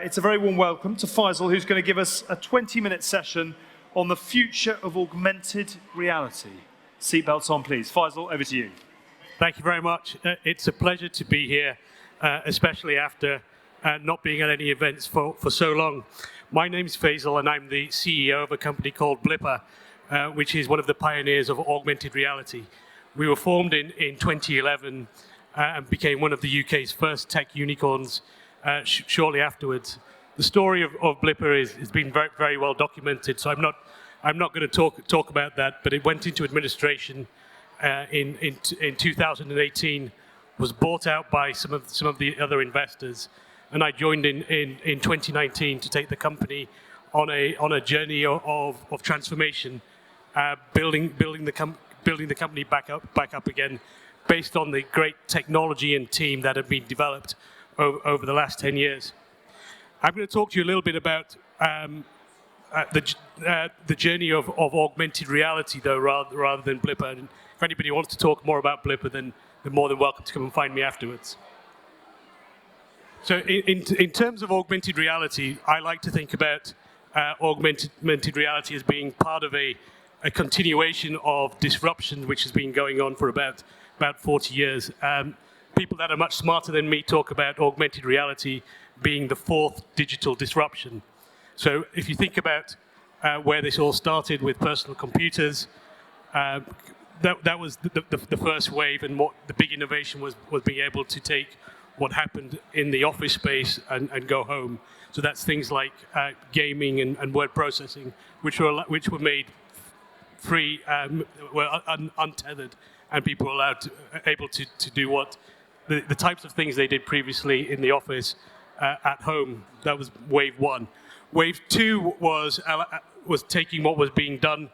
it's a very warm welcome to Faisal, who's going to give us a 20-minute session on the future of augmented reality. Seatbelts on, please. Faisal, over to you. Thank you very much. It's a pleasure to be here, especially after not being at any events for so long. My name is Faisal, and I'm the CEO of a company called Blipper, which is one of the pioneers of augmented reality. We were formed in 2011 and became one of the UK's first tech unicorns shortly afterwards. The story of Blipper has been very, very well documented, so I'm not going to talk about that. But it went into administration in 2018, was bought out by some of the other investors, and I joined in 2019 to take the company on a journey of transformation, building the company back up again, based on the great technology and team that have been developed over the last 10 years. I'm going to talk to you a little bit about the journey of augmented reality, though, rather than Blipper. And if anybody wants to talk more about Blipper, then they're more than welcome to come and find me afterwards. So in terms of augmented reality, I like to think about augmented reality as being part of a continuation of disruption which has been going on for about 40 years. People that are much smarter than me talk about augmented reality being the fourth digital disruption. So if you think about where this all started with personal computers, that was the first wave, and what the big innovation was being able to take what happened in the office space and go home. So that's things like gaming and word processing, which were made free, were untethered, and people were able to do what the types of things they did previously in the office at home. That was wave one. Wave two was taking what was being done,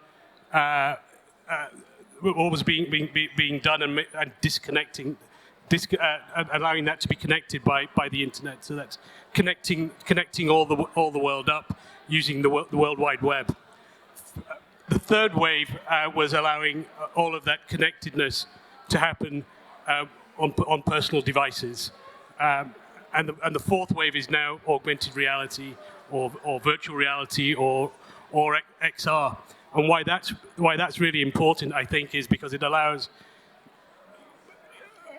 and disconnecting, allowing that to be connected by the internet. So that's connecting all the world up using the World Wide Web. The third wave was allowing all of that connectedness to happen on personal devices. And the fourth wave is now augmented reality or virtual reality or XR. And why that's really important, I think, is because it allows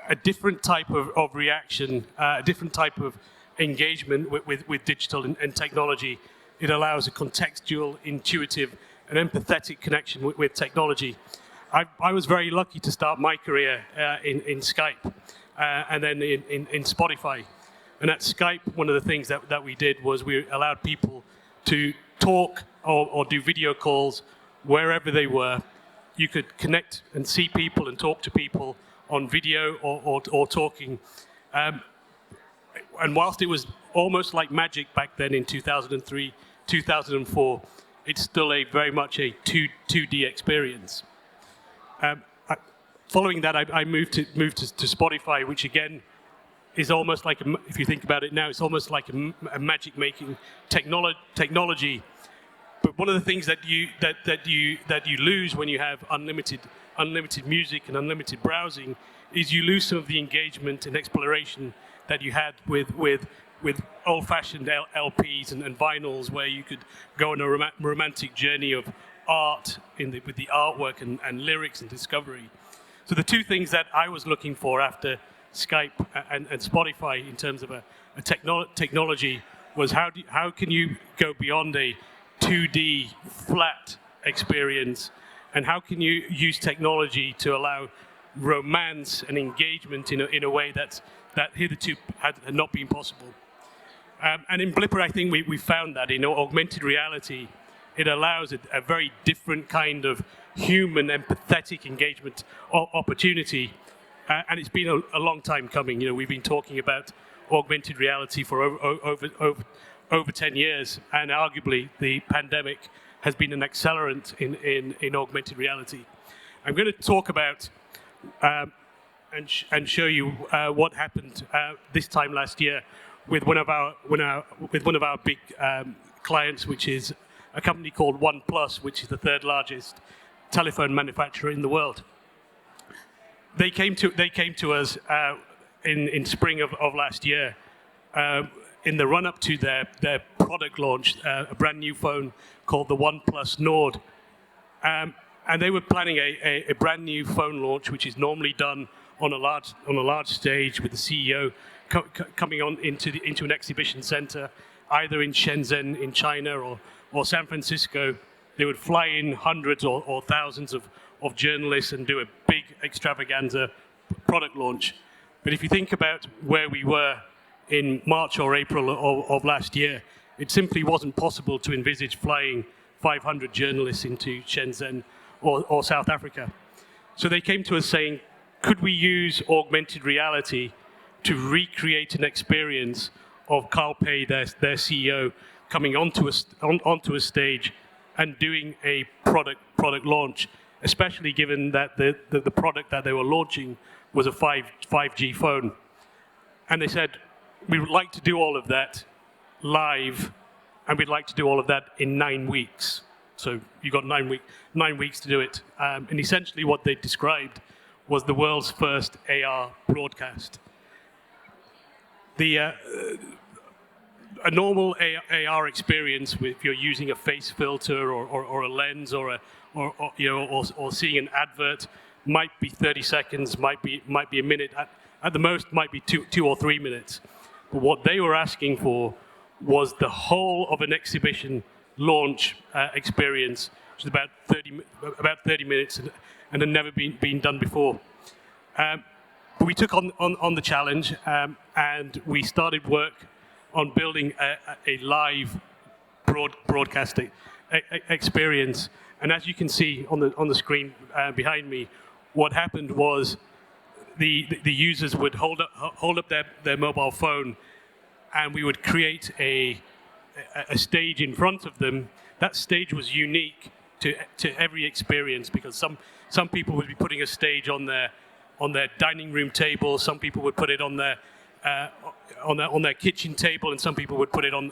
a different type of reaction, a different type of engagement with digital and technology. It allows a contextual, intuitive, and empathetic connection with technology. I was very lucky to start my career in Skype and then in Spotify. And at Skype, one of the things that we did was we allowed people to talk or do video calls wherever they were. You could connect and see people and talk to people on video or talking. And whilst it was almost like magic back then in 2003, 2004, it's still very much a 2D experience. Following that, I moved to Spotify, which again is almost like, if you think about it now, it's almost like a magic-making technology. But one of the things that you lose when you have unlimited music and unlimited browsing is you lose some of the engagement and exploration that you had with old-fashioned LPs and vinyls, where you could go on a romantic journey of art with the artwork and lyrics and discovery. So the two things that I was looking for after Skype and Spotify in terms of a technology was how can you go beyond a 2D flat experience, and how can you use technology to allow romance and engagement in a way that hitherto had not been possible. And in Blipper, I think we found that in augmented reality, it allows a very different kind of human, empathetic engagement opportunity. And it's been a long time coming. We've been talking about augmented reality for over 10 years, and arguably the pandemic has been an accelerant in augmented reality. I'm going to talk about and show you what happened this time last year with one of our big clients, which is a company called OnePlus, which is the third largest telephone manufacturer in the world. They came to us in spring of last year in the run-up to their product launch, a brand new phone called the OnePlus Nord. And they were planning a brand new phone launch, which is normally done on a large stage with the CEO coming on into an exhibition center, either in Shenzhen in China or San Francisco. They would fly in hundreds or thousands of journalists and do a big extravaganza product launch. But if you think about where we were in March or April of last year, it simply wasn't possible to envisage flying 500 journalists into Shenzhen or South Africa. So they came to us saying, could we use augmented reality to recreate an experience of Carl Pei, their CEO, coming onto a stage and doing a product launch, especially given that the product that they were launching was a 5G phone. And they said, we would like to do all of that live, and we'd like to do all of that in 9 weeks. So you got 9 weeks to do it. And essentially what they described was the world's first AR broadcast. A normal AR experience, if you're using a face filter or a lens or seeing an advert, might be 30 seconds, might be a minute, at the most might be 2 or 3 minutes. But what they were asking for was the whole of an exhibition launch experience, which is about 30 minutes and had never been done before. But we took on the challenge and we started work on building a live broadcast experience. And as you can see on the screen behind me, what happened was the users would hold up their mobile phone, and we would create a stage in front of them. That stage was unique to every experience, because some people would be putting a stage on their dining room table, some people would put it on their kitchen table, and some people would put it on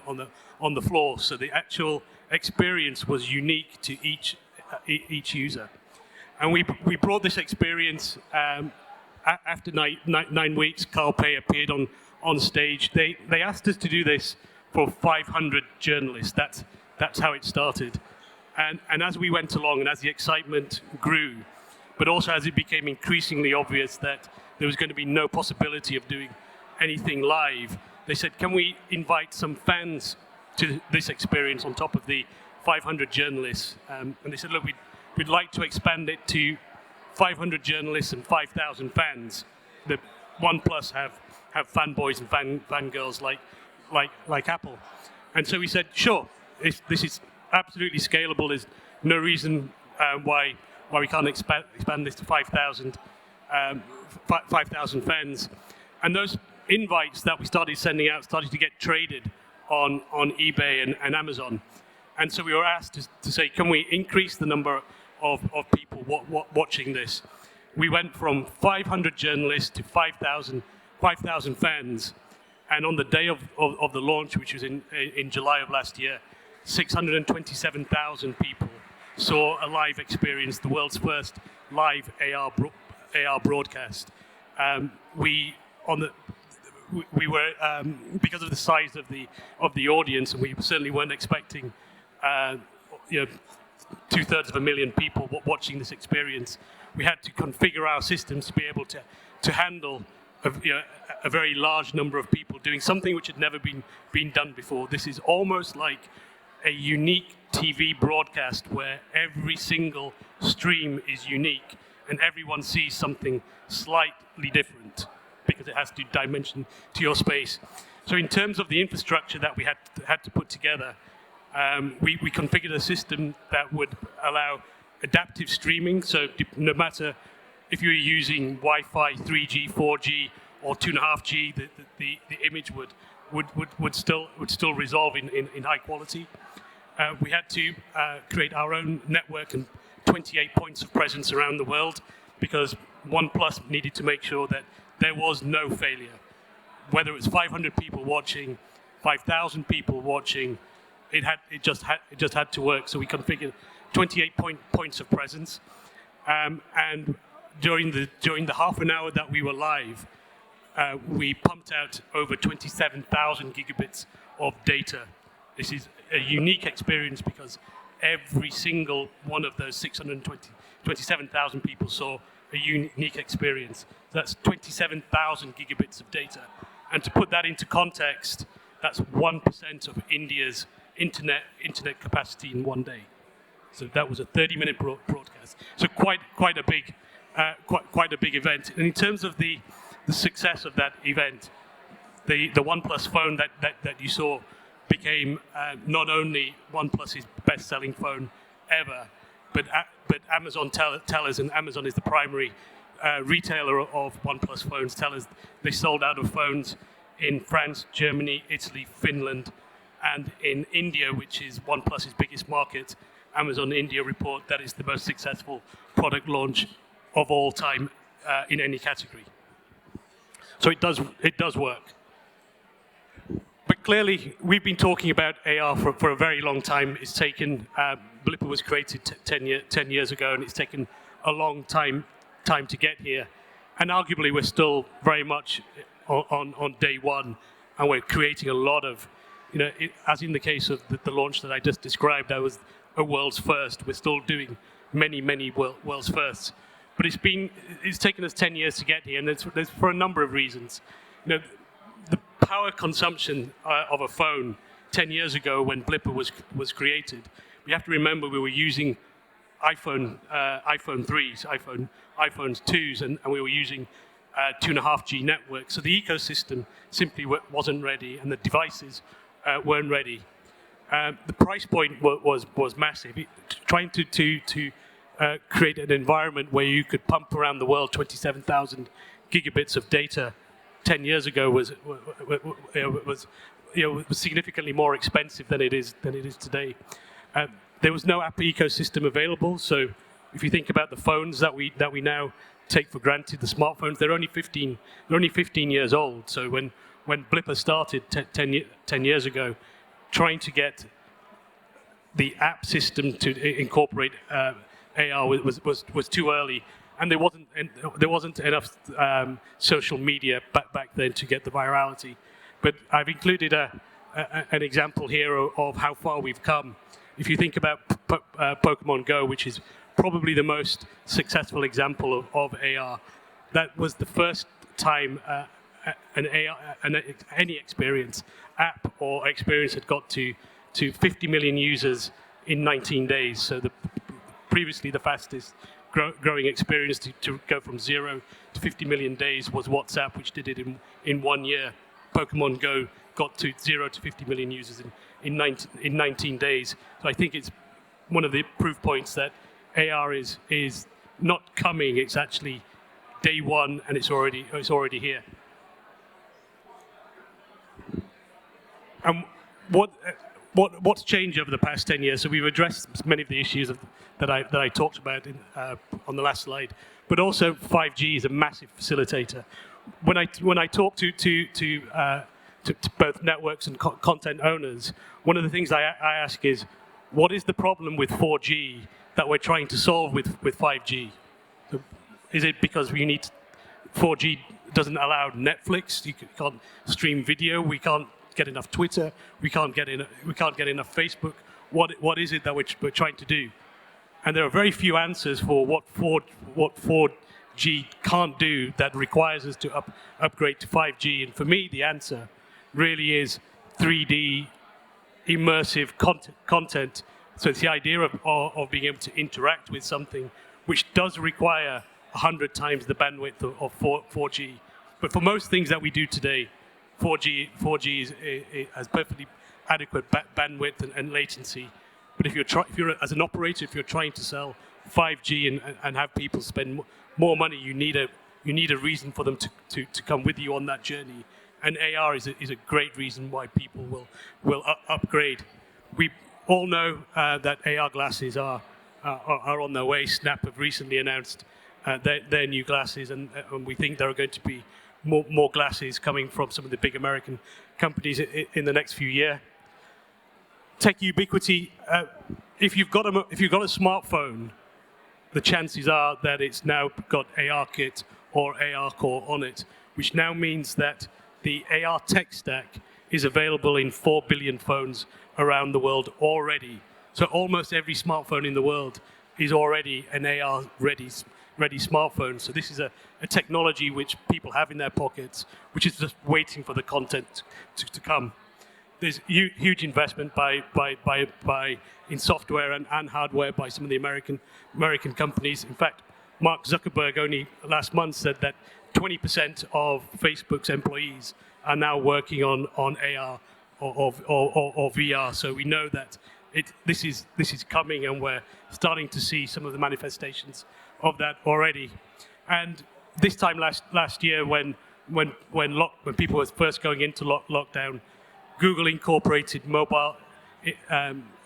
the floor. So the actual experience was unique to each user. And we brought this experience after 9 weeks. Carl Pei appeared on stage. They asked us to do this for 500 journalists. That's how it started. And as we went along, and as the excitement grew, but also as it became increasingly obvious that there was going to be no possibility of doing anything live, they said, can we invite some fans to this experience on top of the 500 journalists? And they said, look, we'd like to expand it to 500 journalists and 5,000 fans. The OnePlus have fanboys and fangirls like Apple. And so we said, sure, this is absolutely scalable. There's no reason why we can't expand this to 5,000 fans. And those invites that we started sending out started to get traded on eBay and Amazon. And so we were asked to say, can we increase the number of people watching this? We went from 500 journalists to 5,000 fans. And on the day of the launch, which was in July of last year, 627,000 people saw a live experience, the world's first live AR broadcast. We were because of the size of the audience, and we certainly weren't expecting 2/3 of a million people watching this experience. We had to configure our systems to be able to handle a very large number of people doing something which had never been done before. This is almost like a unique TV broadcast where every single stream is unique and everyone sees something slightly different because it has to dimension to your space. So in terms of the infrastructure that we had to put together, we configured a system that would allow adaptive streaming. So no matter if you're using Wi-Fi, 3G, 4G, or 2.5G, the image would still resolve in high quality. We had to create our own network and 28 points of presence around the world, because OnePlus needed to make sure that there was no failure. Whether it was 500 people watching, 5,000 people watching, it just had to work. So we configured 28 points of presence, and during the half an hour that we were live, we pumped out over 27,000 gigabits of data. This is a unique experience because every single one of those 27,000 people saw a unique experience. That's 27,000 gigabits of data. And to put that into context, that's 1% of India's internet capacity in one day. So that was a 30-minute broadcast. So quite a big event. And in terms of the success of that event, the OnePlus phone that you saw became not only OnePlus's best-selling phone ever, but Amazon tell us, and Amazon is the primary retailer of OnePlus phones, tell us they sold out of phones in France, Germany, Italy, Finland, and in India, which is OnePlus's biggest market. Amazon India report that is the most successful product launch of all time in any category. So it does work. But clearly, we've been talking about AR for a very long time. It's taken, Blipper was created 10 years ago, and it's taken a long time to get here. And arguably, we're still very much on day one, and we're creating a lot of, as in the case of the launch that I just described, that was a world's first. We're still doing many world's firsts. But it's taken us 10 years to get here, and there's for a number of reasons. The power consumption of a phone 10 years ago when Blipper was created, we have to remember we were using iPhone 3s, iPhones 2s, and we were using 2.5G network. So the ecosystem simply wasn't ready, and the devices weren't ready. The price point was massive. Trying to create an environment where you could pump around the world 27,000 gigabits of data 10 years ago was significantly more expensive than it is today. There was no app ecosystem available. So if you think about the phones that we now take for granted, the smartphones, they're only 15 years old. So when Blipper started 10 years ago, trying to get the app system to incorporate AR was too early, and there wasn't enough social media back then to get the virality. But I've included an example here of how far we've come. If you think about Pokemon Go, which is probably the most successful example of AR, that was the first time any app or experience had got to 50 million users in 19 days. So previously the fastest growing experience to go from 0 to 50 million days was WhatsApp, which did it in 1 year. Pokemon Go got to 0 to 50 million users in 19 days. So I think it's one of the proof points that AR is not coming, it's actually day one, and it's already here. And what's changed over the past 10 years? So we've addressed many of the issues that I talked about on the last slide, but also 5G is a massive facilitator. When I talk to both networks and content owners, one of the things I ask is, what is the problem with 4G that we're trying to solve with 5G? So is it because 4G doesn't allow Netflix? You can't stream video. We can't get enough Twitter. We can't get enough Facebook. What is it that we're trying to do? And there are very few answers for what 4G can't do that requires us to upgrade to 5G. And for me, the answer really is 3D immersive content. So it's the idea of being able to interact with something which does require 100 times the bandwidth of 4G. But for most things that we do today, 4G has perfectly adequate bandwidth and latency. But if you're as an operator, if you're trying to sell 5G and have people spend more money, you need a reason for them to come with you on that journey. And AR is a great reason why people will upgrade. We all know that AR glasses are on their way. Snap have recently announced their new glasses, and we think there are going to be more glasses coming from some of the big American companies in the next few years. Tech ubiquity. If you've got a smartphone, the chances are that it's now got AR kit or AR core on it. which now means that the AR tech stack is available in 4 billion phones around the world already. So almost every smartphone in the world is already an AR-ready smartphone. So this is a technology which people have in their pockets, which is just waiting for the content to come. There's huge investment in software and hardware by some of the American companies. In fact, Mark Zuckerberg only last month said that 20% of Facebook's employees are now working on AR or VR. So we know that this is coming, and we're starting to see some of the manifestations of that already. And this time last year, when people were first going into lockdown, Google incorporated mobile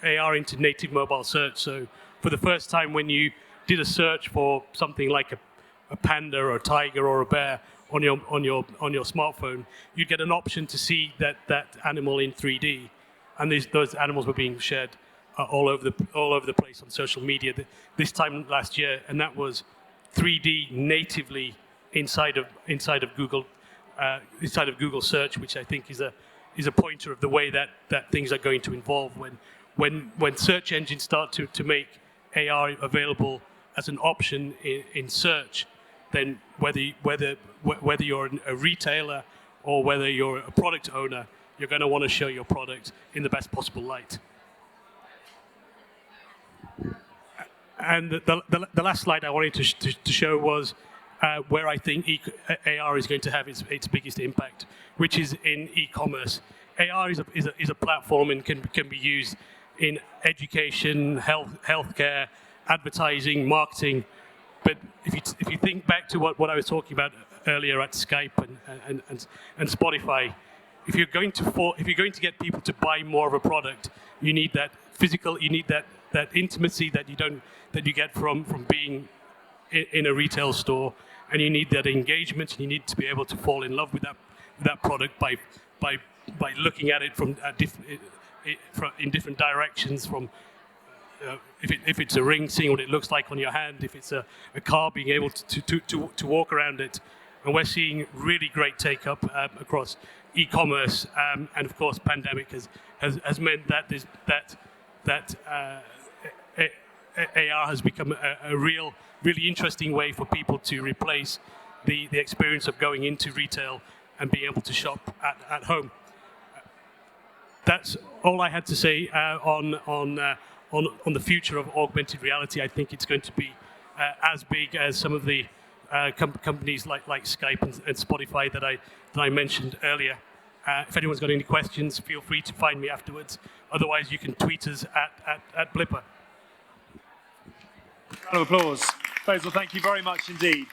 AR into native mobile search. So for the first time, when you did a search for something like a panda or a tiger or a bear on your smartphone, you'd get an option to see that animal in 3D, and those animals were being shared all over the place on social media this time last year, and that was 3D natively inside of Google search, which I think is a pointer of the way that things are going to evolve when search engines start to make AR available as an option in search. Then whether you're a retailer or whether you're a product owner, you're going to want to show your product in the best possible light. And the last slide I wanted to show was where I think AR is going to have its biggest impact, which is in e-commerce. AR is a platform and can be used in education, healthcare, advertising, marketing. But if you think back to what I was talking about earlier at Skype and Spotify, if you're going to get people to buy more of a product, you need that physical, you need that intimacy that you get from being in a retail store, and you need that engagement, and you need to be able to fall in love with that product by looking at it in different directions. From if it's a ring, seeing what it looks like on your hand. If it's a car, being able to walk around it. And we're seeing really great take-up across e-commerce, and of course, pandemic has meant that AR has become a really interesting way for people to replace the experience of going into retail and being able to shop at home. That's all I had to say on the future of augmented reality. I think it's going to be as big as some of the companies like Skype and Spotify that I mentioned earlier. If anyone's got any questions, feel free to find me afterwards. Otherwise, you can tweet us at Blipper. Round of applause. Faisal, thank you very much indeed.